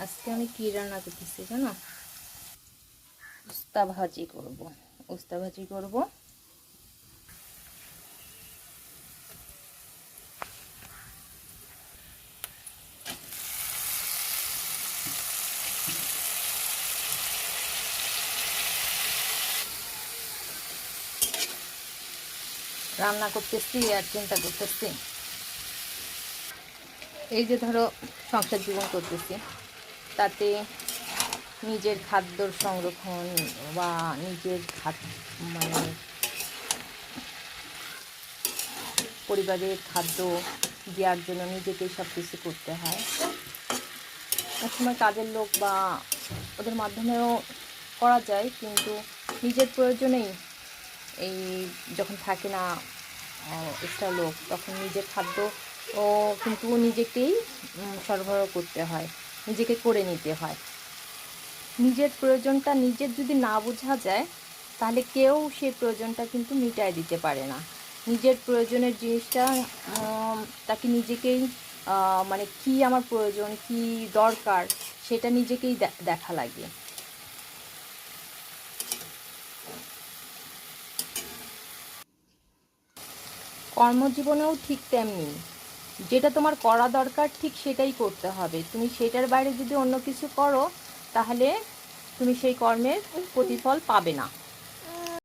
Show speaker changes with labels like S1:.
S1: আজকে আমি কি রান্না করতেছি জানো? উস্তা ভাজি করব। উস্তা ভাজি করব। রান্না করতেছি আর চিন্তা করতেছি, এই যে ধরো সংসার জীবন করতেছি, তাতে নিজের খাদ্যর সংরক্ষণ বা নিজের মানে পরিবারের খাদ্য দেওয়ার জন্য নিজেকেই সব কিছু করতে হয়। এক সময় কাজের লোক বা ওদের মাধ্যমেও করা যায়, কিন্তু নিজের প্রয়োজনেই এই যখন থাকে না এক্সট্রা লোক, তখন নিজের খাদ্য ও কিন্তু নিজেকেই সরবরাহ করতে হয়, নিজেকে করে নিতে হয়। নিজের প্রয়োজনটা নিজের যদি না বোঝা যায়, তাহলে কেউ সেই প্রয়োজনটা কিন্তু মিটায় দিতে পারে না। নিজের প্রয়োজনের জিনিসটা তাকে নিজেকেই মানে কি আমার প্রয়োজন, কি দরকার, সেটা নিজেকেই দেখা লাগে। কর্মজীবনেও ঠিক তেমনি, যেটা তোমার করা দরকার ঠিক সেটাই করতে হবে। তুমি সেটার বাইরে যদি অন্য কিছু করো, তাহলে তুমি সেই কর্মের প্রতিফল পাবে না।